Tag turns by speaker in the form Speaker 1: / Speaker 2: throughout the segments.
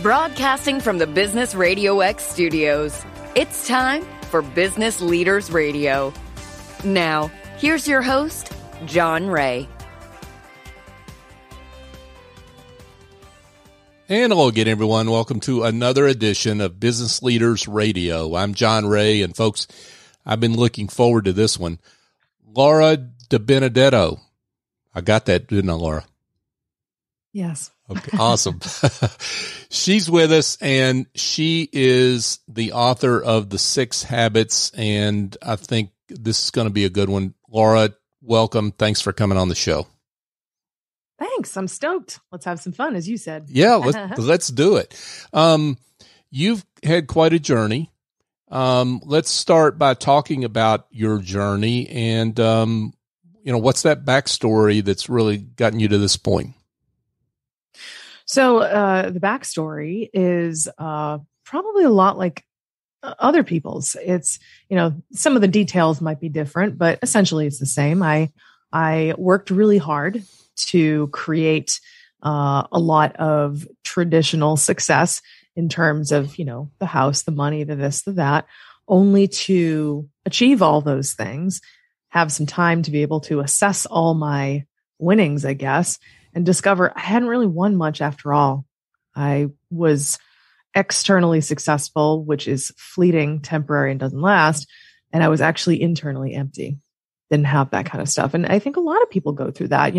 Speaker 1: Broadcasting from the Business RadioX studios, it's time for Business Leaders Radio. Now, here's your host, John Ray.
Speaker 2: And hello again, everyone. Welcome to another edition of Business Leaders Radio. I'm John Ray, and folks, I've been looking forward to this one. Laura DiBenedetto. I got that, didn't I, Laura?
Speaker 3: Yes.
Speaker 2: Okay, awesome. She's with us, and she is the author of the Six Habits, and I think this is going to be a good one. Laura, welcome. Thanks for coming on the show.
Speaker 3: Thanks. I'm stoked. Let's have some fun, as you said.
Speaker 2: Yeah, let's do it. You've had quite a journey. Let's start by talking about your journey and, what's that backstory that's really gotten you to this point?
Speaker 3: So the backstory is probably a lot like other people's. It's, some of the details might be different, but essentially it's the same. I worked really hard to create a lot of traditional success in terms of, the house, the money, the this, the that, only to achieve all those things, have some time to be able to assess all my winnings, I guess, and discover I hadn't really won much after all. I was externally successful, which is fleeting, temporary, and doesn't last. And I was actually internally empty. Didn't have that kind of stuff. And I think a lot of people go through that.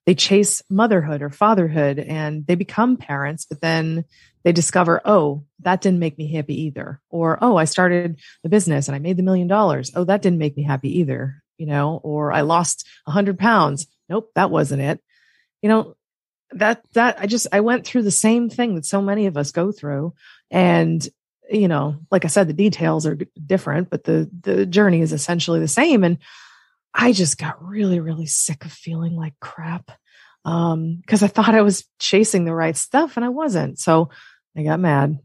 Speaker 3: They chase motherhood or fatherhood and they become parents, but then they discover, oh, that didn't make me happy either. Or, oh, I started the business and I made the $1 million. Oh, that didn't make me happy either. Or I lost 100 pounds. Nope, that wasn't it. I went through the same thing that so many of us go through. And, like I said, the details are different, but the journey is essentially the same. And I just got really, really sick of feeling like crap. Cause I thought I was chasing the right stuff and I wasn't. So I got mad.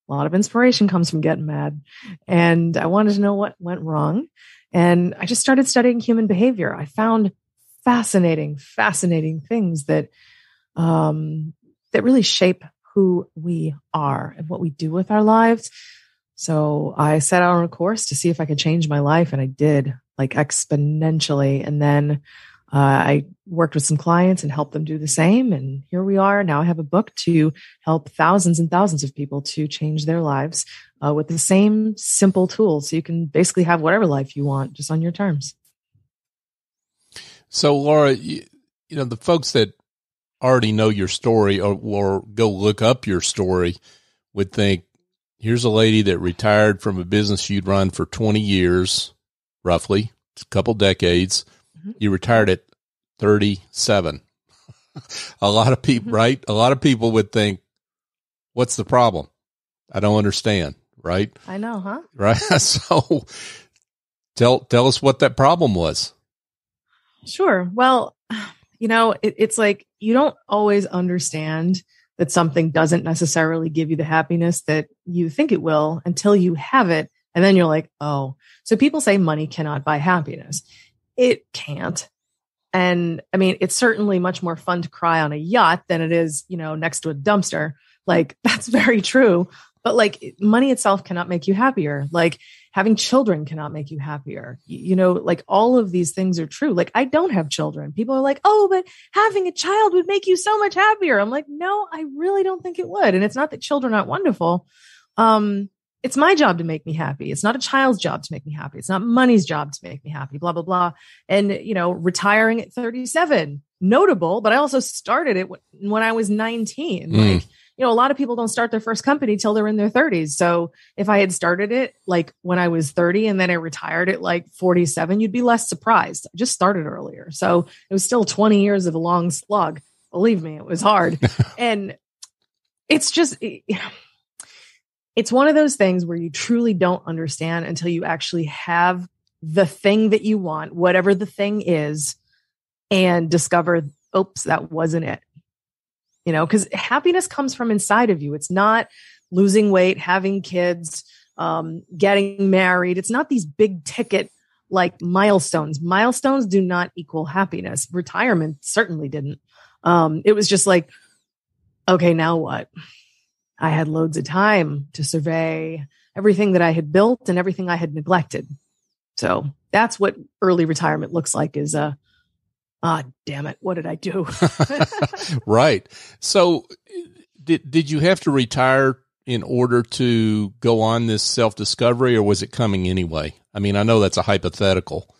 Speaker 3: A lot of inspiration comes from getting mad. And I wanted to know what went wrong. And I just started studying human behavior. I found fascinating things that really shape who we are and what we do with our lives. So I set out on a course to see if I could change my life. And I did, like, exponentially. And then I worked with some clients and helped them do the same. And here we are. Now I have a book to help thousands and thousands of people to change their lives with the same simple tools. So you can basically have whatever life you want, just on your terms. So,
Speaker 2: Laura, the folks that already know your story or go look up your story would think, here's a lady that retired from a business you'd run for 20 years, roughly, a couple decades. Mm-hmm. You retired at 37. A lot of people, right? A lot of people would think, what's the problem? I don't understand, right?
Speaker 3: I know, huh?
Speaker 2: Right. So tell us what that problem was.
Speaker 3: Sure. Well, it's like you don't always understand that something doesn't necessarily give you the happiness that you think it will until you have it. And then you're like, oh, so people say money cannot buy happiness. It can't. And I mean, it's certainly much more fun to cry on a yacht than it is, next to a dumpster. Like, that's very true. But like, money itself cannot make you happier. Like, having children cannot make you happier. Like, all of these things are true. Like, I don't have children. People are like, oh, but having a child would make you so much happier. I'm like, no, I really don't think it would. And it's not that children aren't wonderful. It's my job to make me happy. It's not a child's job to make me happy. It's not money's job to make me happy, blah, blah, blah. And, retiring at 37, notable, but I also started it when I was 19. Like, a lot of people don't start their first company till they're in their 30s. So if I had started it like when I was 30 and then I retired at like 47, you'd be less surprised. I just started earlier. So it was still 20 years of a long slug. Believe me, it was hard. And it's just, it's one of those things where you truly don't understand until you actually have the thing that you want, whatever the thing is, and discover, oops, that wasn't it. Because happiness comes from inside of you. It's not losing weight, having kids, getting married. It's not these big ticket like milestones. Milestones do not equal happiness. Retirement certainly didn't. It was just like, okay, now what? I had loads of time to survey everything that I had built and everything I had neglected. So that's what early retirement looks like, is damn it, what did I do?
Speaker 2: Right. So did you have to retire in order to go on this self-discovery, or was it coming anyway? I mean, I know that's a hypothetical,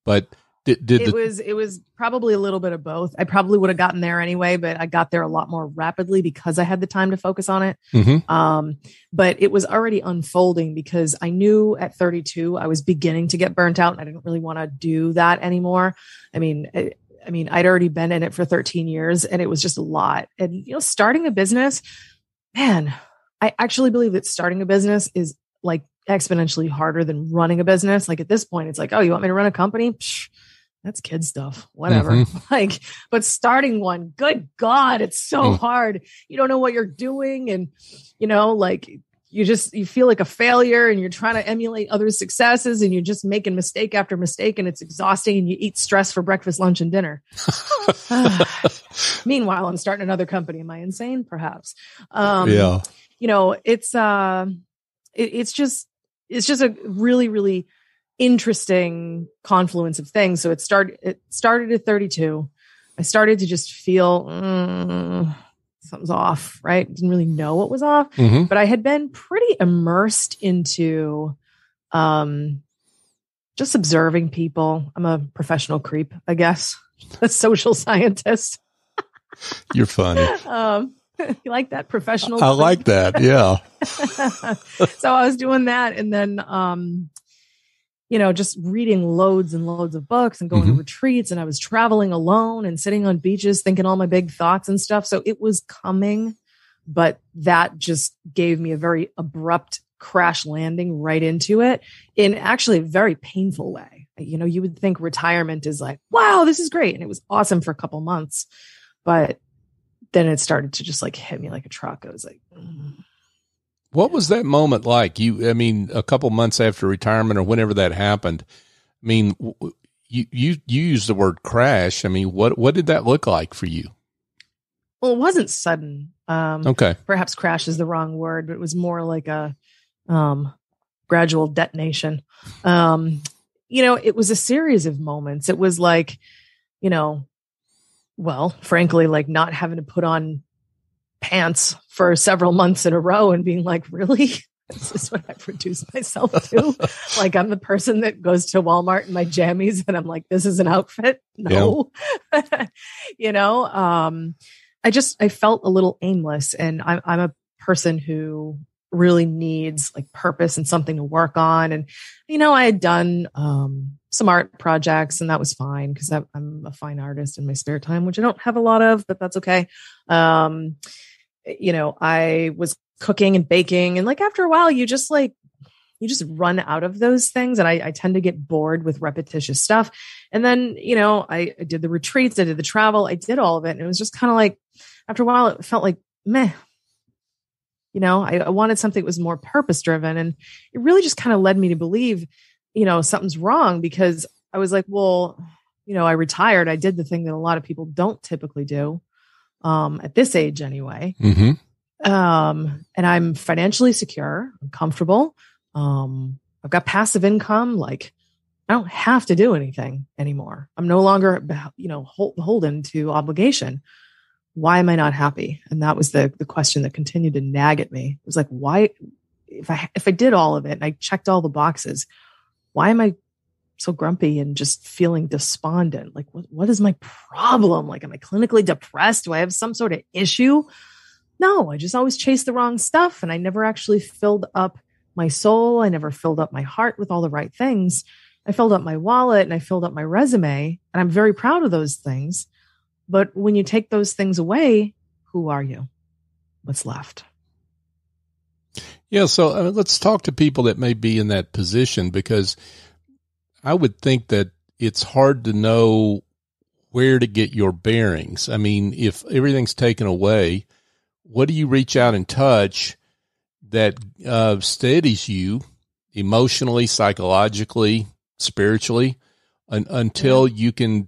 Speaker 2: but it was probably a little bit of both. I probably would have gotten there anyway, but I got there a lot more rapidly because I had the time to focus on it. Mm-hmm.
Speaker 3: But it was already unfolding because I knew at 32, I was beginning to get burnt out and I didn't really want to do that anymore. I mean, I'd already been in it for 13 years and it was just a lot. And, starting a business, man, I actually believe that starting a business is like exponentially harder than running a business. Like at this point, it's like, oh, you want me to run a company? Psh, that's kid stuff, whatever. Mm-hmm. But starting one, good God, it's so hard. You don't know what you're doing. And, you feel like a failure and you're trying to emulate others' successes and you're just making mistake after mistake and it's exhausting and you eat stress for breakfast, lunch, and dinner. Meanwhile, I'm starting another company. Am I insane? Perhaps.
Speaker 2: Yeah.
Speaker 3: It's just a really, really interesting confluence of things. So it started at 32. I started to just feel something's off, right? Didn't really know what was off, but I had been pretty immersed into just observing people. I'm a professional creep, I guess, a social scientist.
Speaker 2: You're funny.
Speaker 3: You like that professional?
Speaker 2: I like that. Yeah.
Speaker 3: So I was doing that. And then, just reading loads and loads of books and going to retreats. And I was traveling alone and sitting on beaches, thinking all my big thoughts and stuff. So it was coming, but that just gave me a very abrupt crash landing right into it in actually a very painful way. You would think retirement is like, wow, this is great. And it was awesome for a couple months, but then it started to just like hit me like a truck. I was like,
Speaker 2: What was that moment like? A couple months after retirement or whenever that happened, you used the word crash. What did that look like for you?
Speaker 3: Well, it wasn't sudden.
Speaker 2: Okay.
Speaker 3: Perhaps crash is the wrong word, but it was more like a gradual detonation. It was a series of moments. It was like, frankly, like not having to put on pants for several months in a row and being like, really? This is what I've reduced myself to? Like I'm the person that goes to Walmart in my jammies and I'm like, this is an outfit. No, yeah. I felt a little aimless and I'm a person who really needs like purpose and something to work on. And, I had done, some art projects and that was fine because I'm a fine artist in my spare time, which I don't have a lot of, but that's okay. I was cooking and baking and like after a while, you just run out of those things. And I tend to get bored with repetitious stuff. And then, I did the retreats, I did the travel, I did all of it. And it was just kind of like, after a while, it felt like, meh. I wanted something that was more purpose driven. And it really just kind of led me to believe, something's wrong because I was like, well, I retired. I did the thing that a lot of people don't typically do, at this age anyway. And I'm financially secure, I'm comfortable. I've got passive income. Like I don't have to do anything anymore. I'm no longer, beholden to obligation. Why am I not happy? And that was the question that continued to nag at me. It was like, why, if I did all of it and I checked all the boxes, why am I so grumpy and just feeling despondent? Like, what is my problem? Like, am I clinically depressed? Do I have some sort of issue? No, I just always chased the wrong stuff. And I never actually filled up my soul. I never filled up my heart with all the right things. I filled up my wallet and I filled up my resume. And I'm very proud of those things. But when you take those things away, who are you? What's left?
Speaker 2: Yeah. So let's talk to people that may be in that position, because I would think that it's hard to know where to get your bearings. If everything's taken away, what do you reach out and touch that steadies you emotionally, psychologically, spiritually, until you can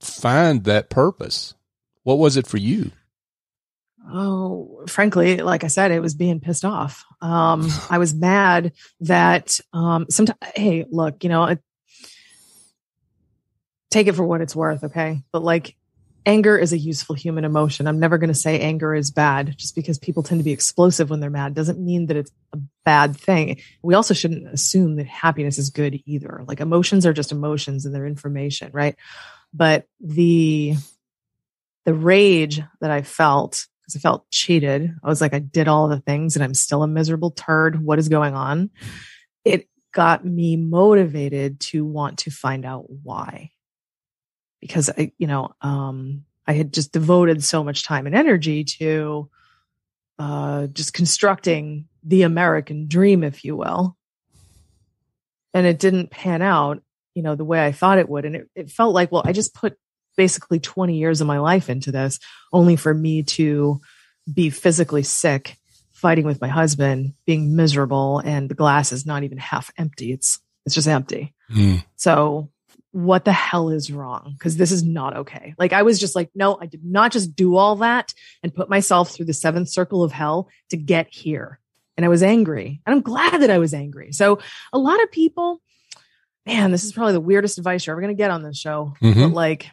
Speaker 2: find that purpose? What was it for you?
Speaker 3: Oh, frankly, like I said, it was being pissed off. I was mad that sometimes, hey, look, take it for what it's worth, okay? But like, anger is a useful human emotion. I'm never going to say anger is bad. Just because people tend to be explosive when they're mad doesn't mean that it's a bad thing. We also shouldn't assume that happiness is good either. Like, emotions are just emotions and they're information, right? But the rage that I felt, because I felt cheated, I was like, I did all the things and I'm still a miserable turd. What is going on? It got me motivated to want to find out why. Because I had just devoted so much time and energy to just constructing the American dream, if you will. And it didn't pan out, the way I thought it would. And it felt like, well, I just put basically 20 years of my life into this, only for me to be physically sick, fighting with my husband, being miserable, and the glass is not even half empty. It's just empty. So what the hell is wrong? Because this is not okay. Like, I was just like, no, I did not just do all that and put myself through the seventh circle of hell to get here. And I was angry. And I'm glad that I was angry. So a lot of people, man, this is probably the weirdest advice you're ever going to get on this show. But like,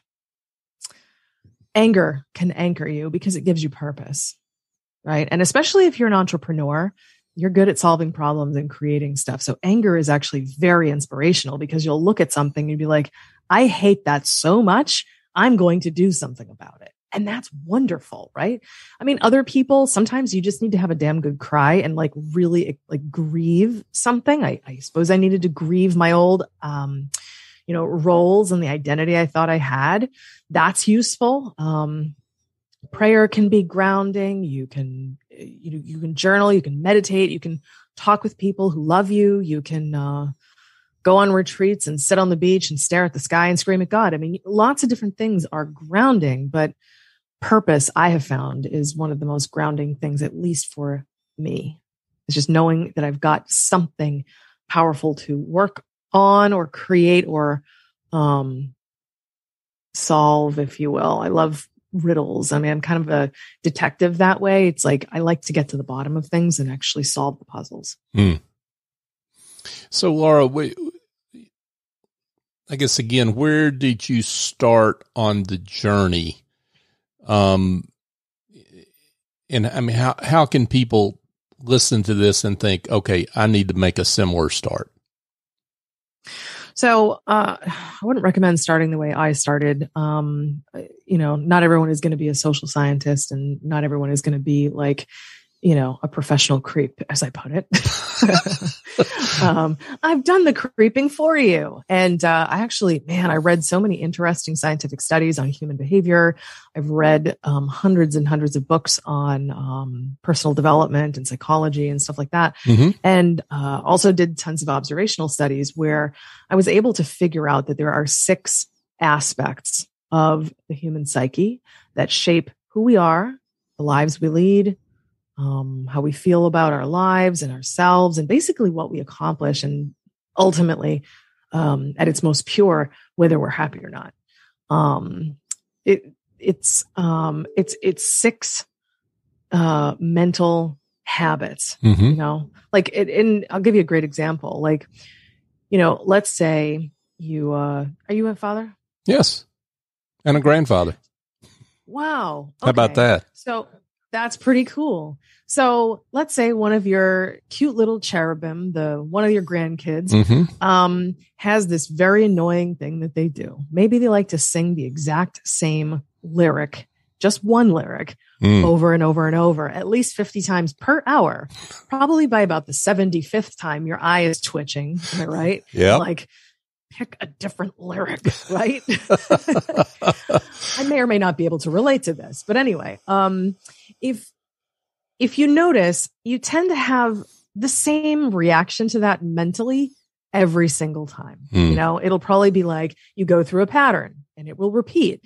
Speaker 3: anger can anchor you because it gives you purpose, right? And especially if you're an entrepreneur, you're good at solving problems and creating stuff. So anger is actually very inspirational, because you'll look at something and be like, I hate that so much, I'm going to do something about it. And that's wonderful, right? I mean, other people, sometimes you just need to have a damn good cry and like really like grieve something. I suppose I needed to grieve my old, roles and the identity I thought I had. That's useful. Prayer can be grounding. You can journal, you can meditate, you can talk with people who love you. You can go on retreats and sit on the beach and stare at the sky and scream at God. I mean, lots of different things are grounding, but purpose, I have found, is one of the most grounding things, at least for me. It's just knowing that I've got something powerful to work on or create or solve, if you will. I love riddles. I mean, I'm kind of a detective that way. It's like, I like to get to the bottom of things and actually solve the puzzles.
Speaker 2: So Laura, I guess again, where did you start on the journey? And I mean, how can people listen to this and think, okay, I need to make a similar start?
Speaker 3: So I wouldn't recommend starting the way I started. Not everyone is going to be a social scientist, and not everyone is going to be like, a professional creep, as I put it. I've done the creeping for you. And I read so many interesting scientific studies on human behavior. I've read hundreds and hundreds of books on personal development and psychology and stuff like that. And also did tons of observational studies where I was able to figure out that there are 6 aspects of the human psyche that shape who we are, the lives we lead, how we feel about our lives and ourselves, and basically what we accomplish, and ultimately, at its most pure, whether we're happy or not. It's 6 mental habits. Like and I'll give you a great example. Like, let's say you are you a father?
Speaker 2: Yes, and a grandfather.
Speaker 3: Wow. Okay.
Speaker 2: How about that?
Speaker 3: So that's pretty cool. So let's say one of your cute little cherubim, one of your grandkids, has this very annoying thing that they do. Maybe they like to sing the exact same lyric, just one lyric, over and over and over, at least 50 times per hour. Probably by about the 75th time, your eye is twitching. Am I right?
Speaker 2: Yeah.
Speaker 3: Like, pick a different lyric, right? I may or may not be able to relate to this, but anyway, if you notice, you tend to have the same reaction to that mentally every single time. It'll probably be like you go through a pattern and it will repeat.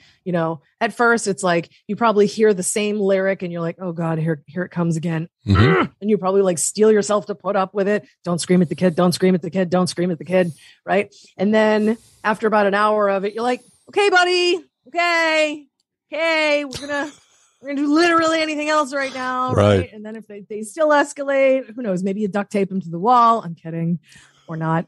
Speaker 3: At first it's like you probably hear the same lyric and you're like, oh God, here it comes again. And you probably like steel yourself to put up with it. Don't scream at the kid. Don't scream at the kid. Don't scream at the kid. Right. And then after about an hour of it, you're like, okay, buddy. Okay. We're we're going to do literally anything else right now.
Speaker 2: Right.
Speaker 3: And then if they still escalate, who knows, maybe you duct tape them to the wall. I'm kidding. Or not,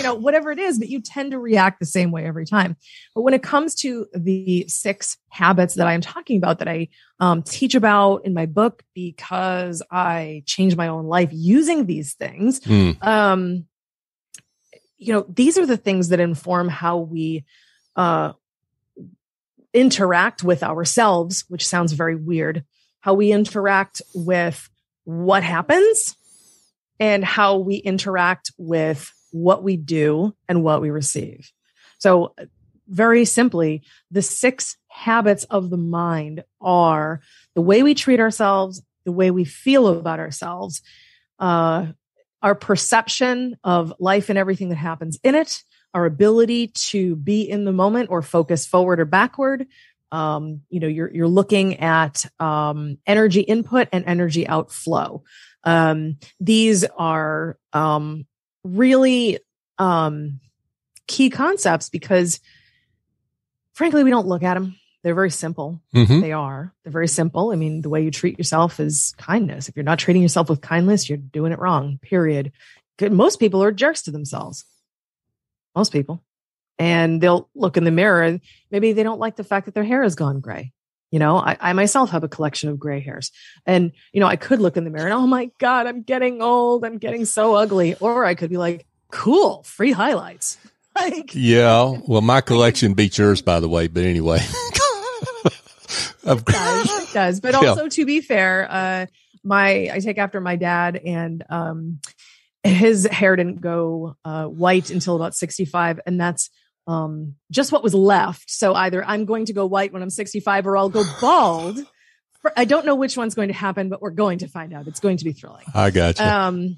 Speaker 3: whatever it is, but you tend to react the same way every time. But when it comes to the 6 habits that I'm talking about, that I teach about in my book, because I changed my own life using these things, these are the things that inform how we interact with ourselves, which sounds very weird, how we interact with what happens, and how we interact with what we do and what we receive. So very simply, the 6 habits of the mind are the way we treat ourselves, the way we feel about ourselves, our perception of life and everything that happens in it, our ability to be in the moment or focus forward or backward. You're looking at energy input and energy outflow. These are really key concepts because, frankly, we don't look at them. They're very simple.
Speaker 2: Mm-hmm.
Speaker 3: They're very simple. I mean, the way you treat yourself is kindness. If you're not treating yourself with kindness, you're doing it wrong, period. Most people are jerks to themselves. Most people. And they'll look in the mirror and maybe they don't like the fact that their hair has gone gray. I myself have a collection of gray hairs, and, I could look in the mirror and, oh my God, I'm getting old. I'm getting so ugly. Or I could be like, cool, free highlights.
Speaker 2: Yeah. Well, my collection beats yours, by the way, but anyway.
Speaker 3: It does. But also, to be fair, I take after my dad, and, his hair didn't go, white until about 65. And that's, just what was left. So either I'm going to go white when I'm 65 or I'll go bald. I don't know which one's going to happen, but we're going to find out. It's going to be thrilling.
Speaker 2: I gotcha.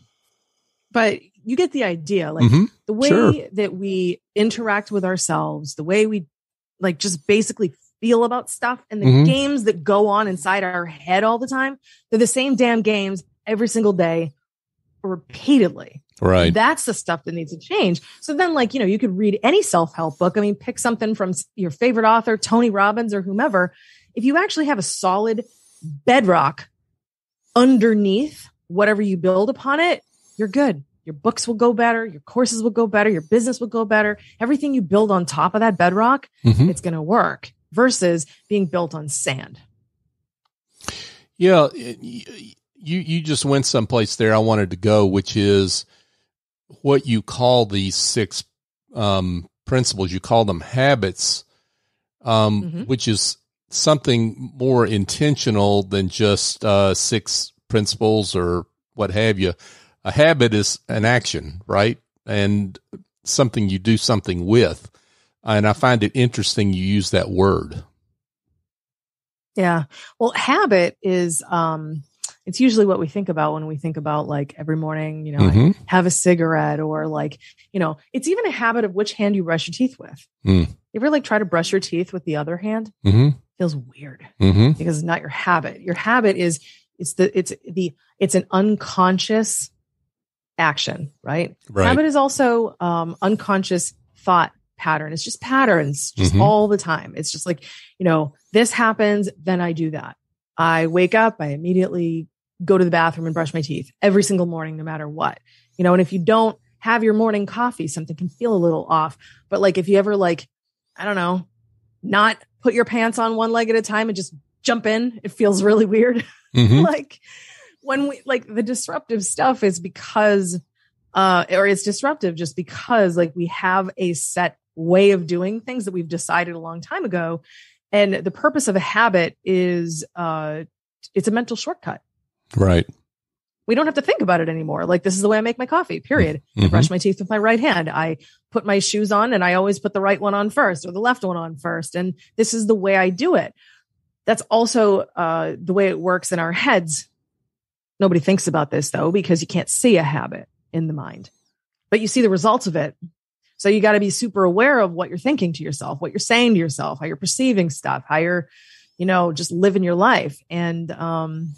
Speaker 3: But you get the idea, the way that we interact with ourselves, the way we just basically feel about stuff, and the games that go on inside our head all the time. They're the same damn games every single day, repeatedly.
Speaker 2: Right.
Speaker 3: That's the stuff that needs to change. So then, you could read any self-help book. I mean, pick something from your favorite author, Tony Robbins or whomever. If you actually have a solid bedrock underneath whatever you build upon it, you're good. Your books will go better. Your courses will go better. Your business will go better. Everything you build on top of that bedrock, it's going to work, versus being built on sand.
Speaker 2: Yeah. You just went someplace there I wanted to go, which is what you call these 6 principles. You call them habits, which is something more intentional than just 6 principles or what have you. A habit is an action, right? And something you do something with. And I find it interesting you use that word.
Speaker 3: Yeah. Well, habit is, it's usually what we think about when we think about every morning, I have a cigarette, or it's even a habit of which hand you brush your teeth with. You ever try to brush your teeth with the other hand? Feels weird because it's not your habit. Your habit is, it's an unconscious action, right? Habit is also, unconscious thought pattern. It's just patterns, just all the time. It's just this happens, then I do that. I wake up, I immediately go to the bathroom and brush my teeth every single morning, no matter what, and if you don't have your morning coffee, something can feel a little off. But if you ever I don't know, not put your pants on one leg at a time and just jump in, it feels really weird. When we the disruptive stuff is because, or it's disruptive just because we have a set way of doing things that we've decided a long time ago. And the purpose of a habit is, it's a mental shortcut.
Speaker 2: Right.
Speaker 3: We don't have to think about it anymore. This is the way I make my coffee, period. I brush my teeth with my right hand. I put my shoes on, and I always put the right one on first or the left one on first. And this is the way I do it. That's also the way it works in our heads. Nobody thinks about this, though, because you can't see a habit in the mind, but you see the results of it. So you got to be super aware of what you're thinking to yourself, what you're saying to yourself, how you're perceiving stuff, how you're, just living your life. And one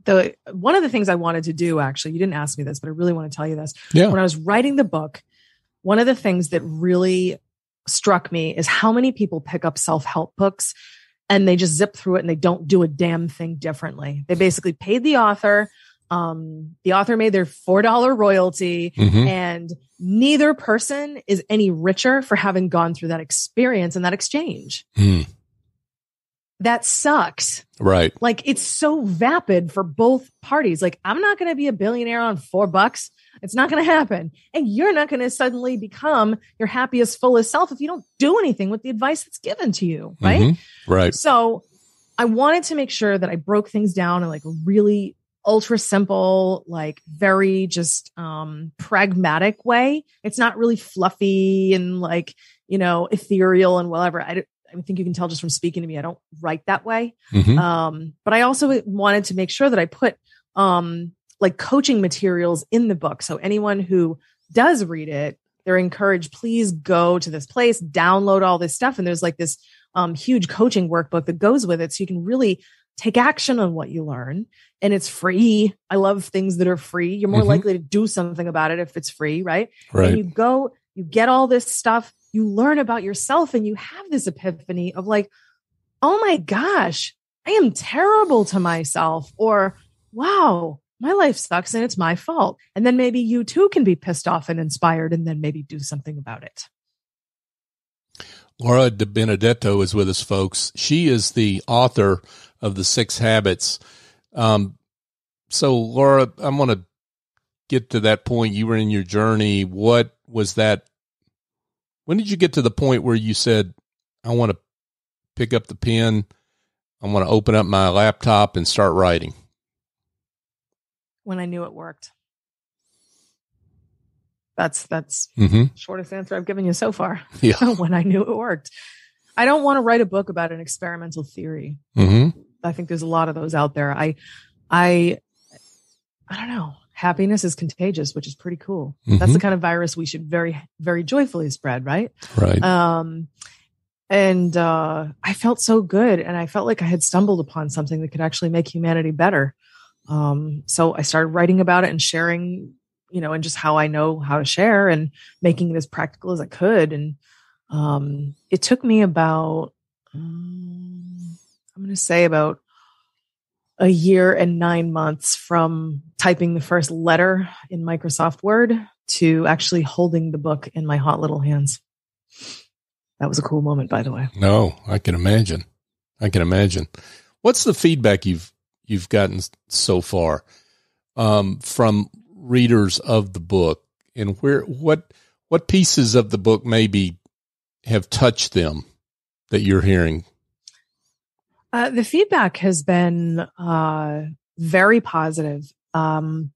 Speaker 3: of the things I wanted to do, actually, you didn't ask me this, but I really want to tell you this.
Speaker 2: Yeah.
Speaker 3: When I was writing the book, one of the things that really struck me is how many people pick up self-help books and they just zip through it and they don't do a damn thing differently. They basically paid the author. The author made their $4 royalty, and neither person is any richer for having gone through that experience and that exchange. That sucks.
Speaker 2: Right.
Speaker 3: Like, it's so vapid for both parties. Like, I'm not going to be a billionaire on $4. It's not going to happen. And you're not going to suddenly become your happiest, fullest self if you don't do anything with the advice that's given to you. Right.
Speaker 2: Right.
Speaker 3: So I wanted to make sure that I broke things down in like a really ultra simple, like very just pragmatic way. It's not really fluffy and like, ethereal and whatever. I think you can tell just from speaking to me, I don't write that way. But I also wanted to make sure that I put like coaching materials in the book. So anyone who does read it, they're encouraged, please go to this place, download all this stuff. And there's like this huge coaching workbook that goes with it. So you can really take action on what you learn, and it's free. I love things that are free. You're more likely to do something about it if it's free, right?
Speaker 2: Right.
Speaker 3: And you go, you get all this stuff, you learn about yourself, and you have this epiphany of like, oh my gosh, I am terrible to myself, or wow, my life sucks and it's my fault. And then maybe you too can be pissed off and inspired, and then maybe do something about it.
Speaker 2: Laura DiBenedetto is with us, folks. She is the author of the 6 Habits. So Laura, I want to get to that point. You were in your journey. What was that? When did you get to the point where you said, I want to pick up the pen, I want to open up my laptop and start writing?
Speaker 3: When I knew it worked. That's shortest answer I've given you so far.
Speaker 2: Yeah.
Speaker 3: When I knew it worked. I don't want to write a book about an experimental theory. I think there's a lot of those out there. I don't know. Happiness is contagious, which is pretty cool. That's the kind of virus we should very, very joyfully spread, right?
Speaker 2: Right.
Speaker 3: And I felt so good, and I felt like I had stumbled upon something that could actually make humanity better. So I started writing about it and sharing, and just how I know how to share, and making it as practical as I could. And it took me about, I'm going to say about a year and 9 months from typing the first letter in Microsoft Word to actually holding the book in my hot little hands. That was a cool moment, by the way.
Speaker 2: No, I can imagine. What's the feedback you've gotten so far from readers of the book, and what pieces of the book maybe have touched them that you're hearing?
Speaker 3: The feedback has been very positive.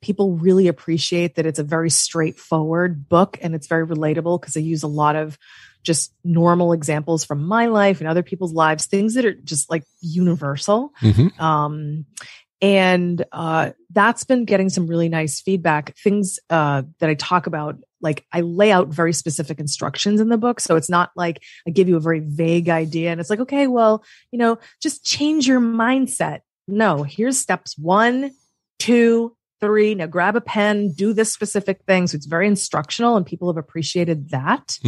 Speaker 3: People really appreciate that it's a very straightforward book, and it's very relatable because I use a lot of just normal examples from my life and other people's lives, things that are just like universal. And that's been getting some really nice feedback. Things that I talk about, like I lay out very specific instructions in the book. So it's not like I give you a very vague idea and it's like, okay, well, just change your mindset. No, here's steps 1, 2, 3. Now grab a pen, do this specific thing. So it's very instructional, and people have appreciated that.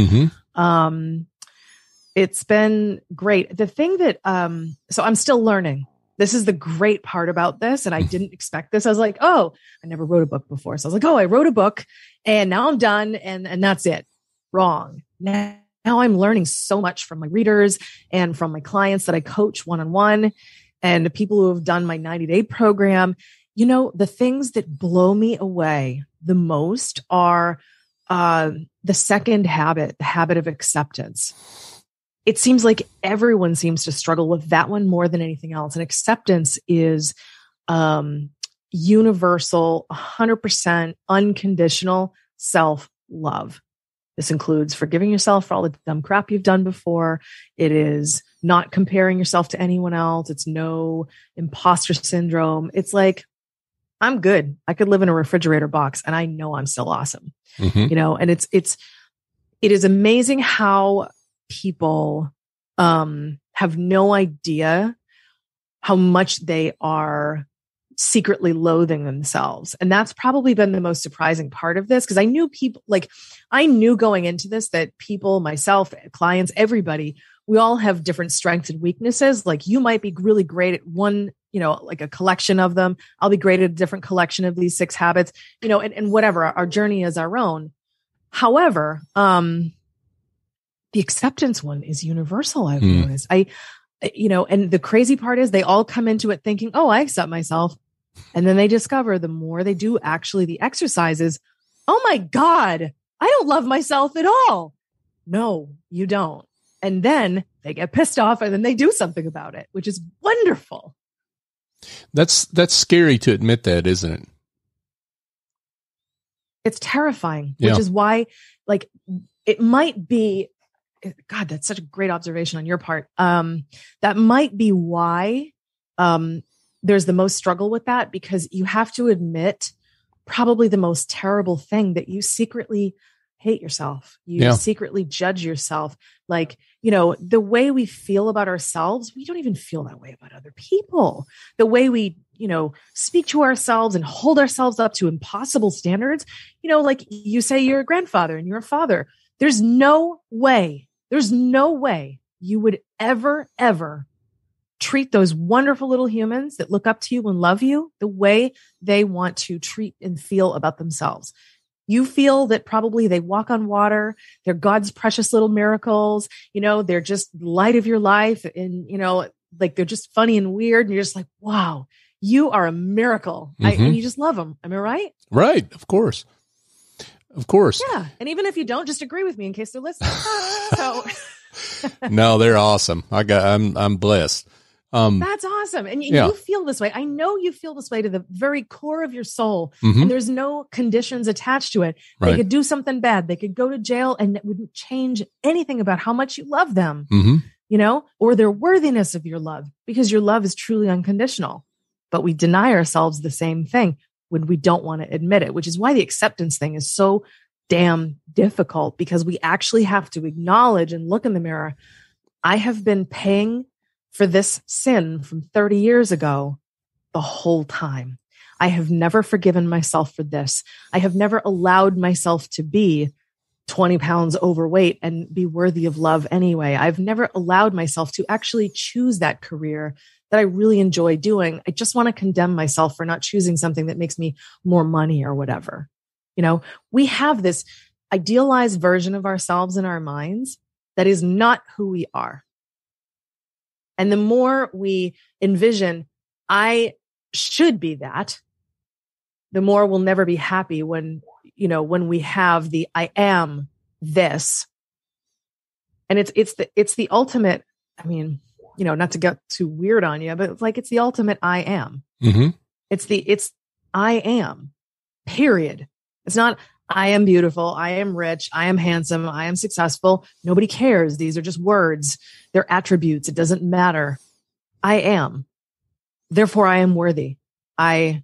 Speaker 3: It's been great. The thing that, so I'm still learning. This is the great part about this. And I didn't expect this. I was like, oh, I never wrote a book before. So I was like, oh, I wrote a book and now I'm done. And that's it. Wrong. Now I'm learning so much from my readers and from my clients that I coach one-on-one, and the people who have done my 90-day program. The things that blow me away the most are the second habit, the habit of acceptance. It seems like everyone seems to struggle with that one more than anything else. And acceptance is universal, 100% unconditional self-love. This includes forgiving yourself for all the dumb crap you've done before. It is not comparing yourself to anyone else. It's no imposter syndrome. It's like, I'm good. I could live in a refrigerator box and I know I'm still awesome. And it is amazing how people have no idea how much they are secretly loathing themselves. And that's probably been the most surprising part of this, because I knew going into this that people, myself, clients, everybody we all have different strengths and weaknesses. Like you might be really great at one, like a collection of them. I'll be great at a different collection of these 6 habits, and whatever, our journey is our own. However, the acceptance one is universal. I've noticed. And the crazy part is they all come into it thinking, oh, I accept myself. And then they discover the more they do actually the exercises, oh my God, I don't love myself at all. No, you don't. And then they get pissed off and then they do something about it, which is wonderful.
Speaker 2: That's scary to admit that, isn't it?
Speaker 3: It's terrifying, which is why, like, it might be, God, that's such a great observation on your part. That might be why there's the most struggle with that, because you have to admit probably the most terrible thing, that you secretly hate yourself. You secretly judge yourself. Like, the way we feel about ourselves, we don't even feel that way about other people. The way we, speak to ourselves and hold ourselves up to impossible standards, like you say you're a grandfather and you're a father. There's no way you would ever treat those wonderful little humans that look up to you and love you the way they want to treat and feel about themselves. You feel that probably they walk on water. They're God's precious little miracles. They're just light of your life. And, like they're just funny and weird. And you're just like, wow, you are a miracle. And you just love them. Am I right?
Speaker 2: Right. Of course.
Speaker 3: Yeah. And even if you don't, just agree with me in case they're listening.
Speaker 2: No, they're awesome. I'm blessed.
Speaker 3: That's awesome. And you feel this way. I know you feel this way to the very core of your soul. And there's no conditions attached to it. They could do something bad. They could go to jail and it wouldn't change anything about how much you love them, or their worthiness of your love, because your love is truly unconditional. But we deny ourselves the same thing when we don't want to admit it, which is why the acceptance thing is so damn difficult, because we actually have to acknowledge and look in the mirror. I have been paying for this sin from 30 years ago the whole time. I have never forgiven myself for this. I have never allowed myself to be 20 pounds overweight and be worthy of love anyway. I've never allowed myself to actually choose that career that I really enjoy doing. I just want to condemn myself for not choosing something that makes me more money or whatever. We have this idealized version of ourselves in our minds that is not who we are. And the more we envision, I should be that, the more we'll never be happy when we have the I am this. And it's the ultimate, not to get too weird on you, but it's the ultimate I am. It's I am, period. It's not I am beautiful, I am rich, I am handsome, I am successful. Nobody cares. These are just words. They're attributes. It doesn't matter. I am. Therefore, I am worthy. I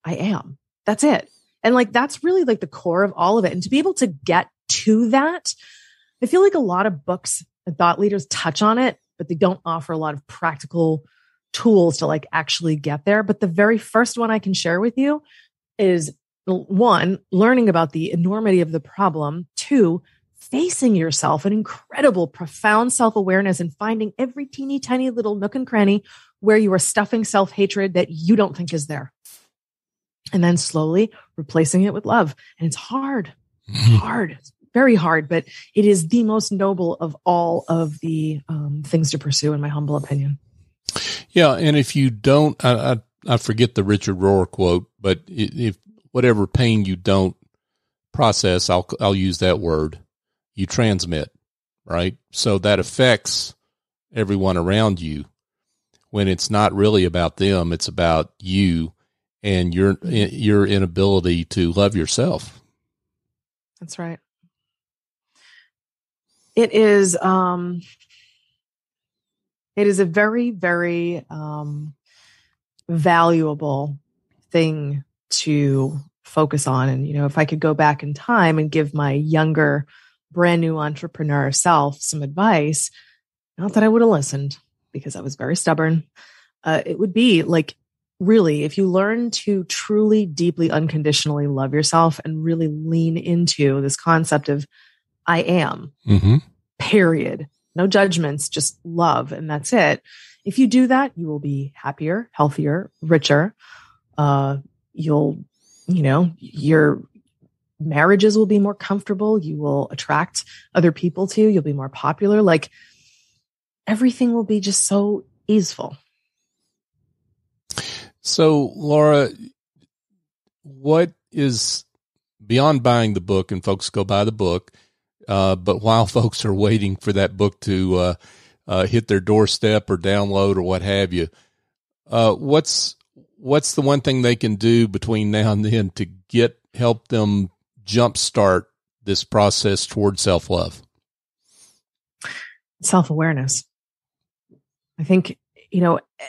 Speaker 3: am. That's it. And that's really the core of all of it. And to be able to get to that, I feel like a lot of books and thought leaders touch on it, but they don't offer a lot of practical tools to actually get there. But the very first one I can share with you is, 1, learning about the enormity of the problem. 2, facing yourself, an incredible, profound self-awareness, and finding every teeny tiny little nook and cranny where you are stuffing self-hatred that you don't think is there. And then slowly replacing it with love. And it's hard. It's very hard, but it is the most noble of all of the things to pursue, in my humble opinion.
Speaker 2: Yeah. And if you don't, I forget the Richard Rohr quote, but if whatever pain you don't process, I'll use that word, you transmit, right? So that affects everyone around you when it's not really about them. It's about you and your inability to love yourself.
Speaker 3: That's right. It is a very, very valuable thing to focus on. And, if I could go back in time and give my younger, brand new entrepreneur self some advice, not that I would have listened because I was very stubborn. It would be really, if you learn to truly, deeply, unconditionally love yourself and really lean into this concept of I am, period. no judgments, just love. And that's it. If you do that, you will be happier, healthier, richer. Your marriages will be more comfortable. You will attract other people to you. You'll be more popular. Like everything will be just so easeful.
Speaker 2: So, Laura, what is beyond buying the book, and folks go buy the book, but while folks are waiting for that book to hit their doorstep or download or what have you, what's the one thing they can do between now and then to help them jumpstart this process toward self-love?
Speaker 3: Self-awareness. I think,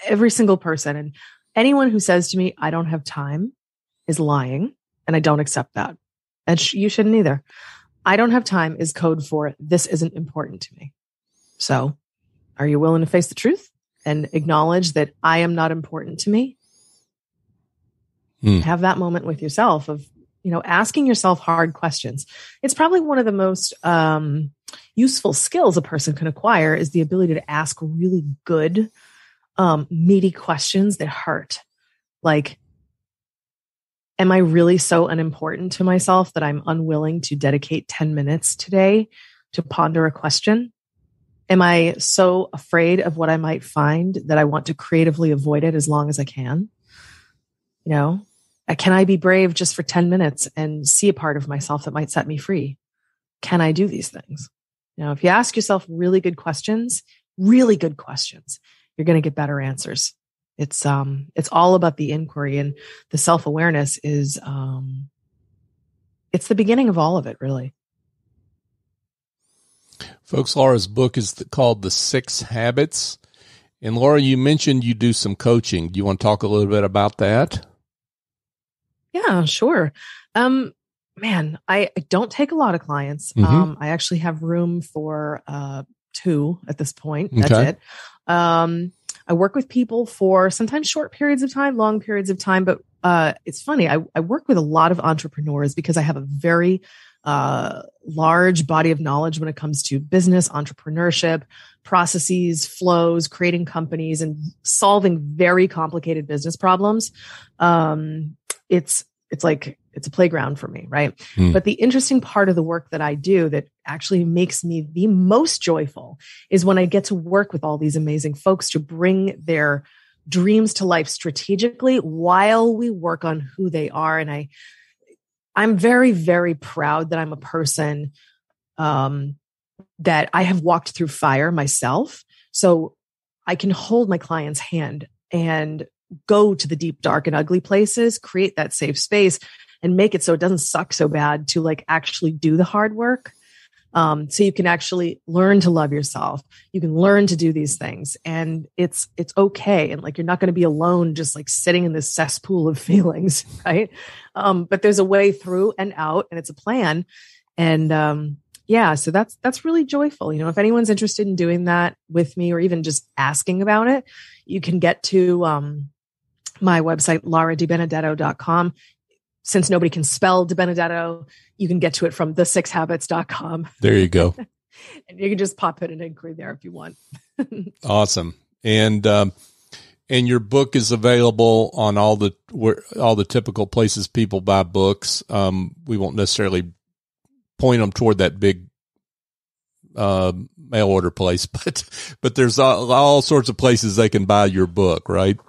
Speaker 3: every single person, and anyone who says to me, I don't have time, is lying, and I don't accept that. And you shouldn't either. I don't have time is code for this isn't important to me. So are you willing to face the truth and acknowledge that I am not important to me? Have that moment with yourself of, asking yourself hard questions. It's probably one of the most useful skills a person can acquire is the ability to ask really good, meaty questions that hurt. Like, am I really so unimportant to myself that I'm unwilling to dedicate 10 minutes today to ponder a question? Am I so afraid of what I might find that I want to creatively avoid it as long as I can? Can I be brave just for 10 minutes and see a part of myself that might set me free? Can I do these things? If you ask yourself really good questions, you're going to get better answers. It's all about the inquiry, and the self-awareness is, it's the beginning of all of it, really.
Speaker 2: Folks, Laura's book is called The Six Habits. And Laura, you mentioned you do some coaching. Do you want to talk a little bit about that?
Speaker 3: Yeah, sure. I don't take a lot of clients. I actually have room for 2 at this point. That's it. I work with people for sometimes short periods of time, long periods of time. But it's funny. I work with a lot of entrepreneurs because I have a very large body of knowledge when it comes to business, entrepreneurship, processes, flows, creating companies, and solving very complicated business problems. It's a playground for me, right? But the interesting part of the work that I do that actually makes me the most joyful is when I get to work with all these amazing folks to bring their dreams to life strategically while we work on who they are. And I'm very, very proud that I'm a person that I have walked through fire myself. So I can hold my client's hand and go to the deep, dark, and ugly places, create that safe space, and make it so it doesn't suck so bad to actually do the hard work. So you can actually learn to love yourself. You can learn to do these things, and it's okay. And you're not going to be alone, just sitting in this cesspool of feelings, right? But there's a way through and out, and it's a plan. And so that's really joyful. If anyone's interested in doing that with me, or even just asking about it, you can get to my website, lauradbenedetto.com. Since nobody can spell DiBenedetto, you can get to it from thesixhabits.com.
Speaker 2: There you go.
Speaker 3: And you can just pop in an inquiry there if you want.
Speaker 2: Awesome. And your book is available on all the typical places people buy books. We won't necessarily point them toward that big mail order place, but there's all sorts of places they can buy your book, right?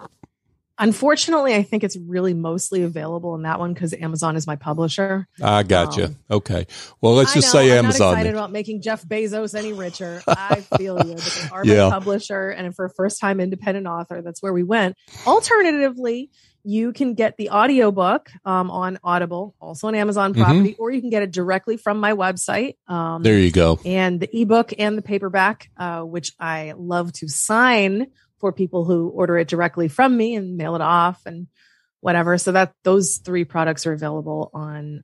Speaker 3: Unfortunately, I think it's really mostly available in that one because Amazon is my publisher.
Speaker 2: I gotcha. Okay. Well, let's just say Amazon.
Speaker 3: I'm not excited about making Jeff Bezos any richer. I feel you. But they are my publisher. And for a first-time independent author, that's where we went. Alternatively, you can get the audiobook on Audible, also on Amazon property, or you can get it directly from my website.
Speaker 2: There you go.
Speaker 3: And the ebook and the paperback, which I love to sign for people who order it directly from me and mail it off and whatever. So those 3 products are available on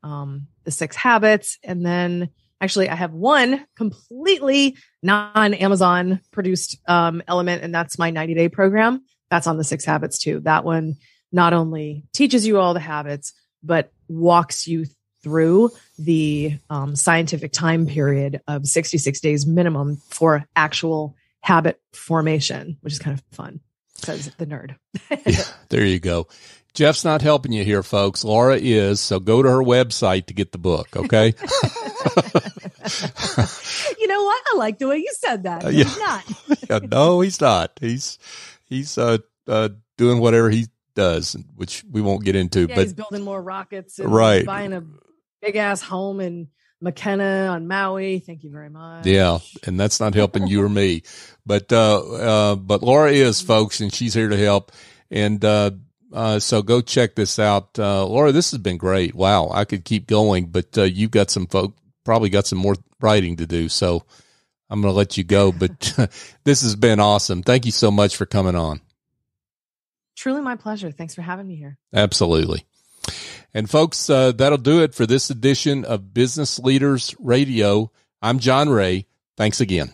Speaker 3: the 6 Habits. And then actually I have one completely non-Amazon produced element, and that's my 90-day program. That's on the 6 Habits too. That one not only teaches you all the habits, but walks you through the scientific time period of 66 days minimum for actual habit formation, which is kind of fun, says the nerd.
Speaker 2: Yeah, there you go. Jeff's not helping you here, folks. Laura is, so go to her website to get the book, okay?
Speaker 3: You know what? I like the way you said that.
Speaker 2: Yeah.
Speaker 3: He's not.
Speaker 2: Yeah, no, he's not. He's doing whatever he does, which we won't get into.
Speaker 3: Yeah,
Speaker 2: but
Speaker 3: he's building more rockets and
Speaker 2: right,
Speaker 3: buying a big-ass home in McKenna on Maui. Thank you very much.
Speaker 2: Yeah, and that's not helping you or me. But Laura is, folks, and she's here to help. And so go check this out. Laura, this has been great. Wow, I could keep going, but you've got probably got some more writing to do. So I'm going to let you go. But this has been awesome. Thank you so much for coming on.
Speaker 3: Truly my pleasure. Thanks for having me here.
Speaker 2: Absolutely. And folks, that'll do it for this edition of Business Leaders Radio. I'm John Ray. Thanks again.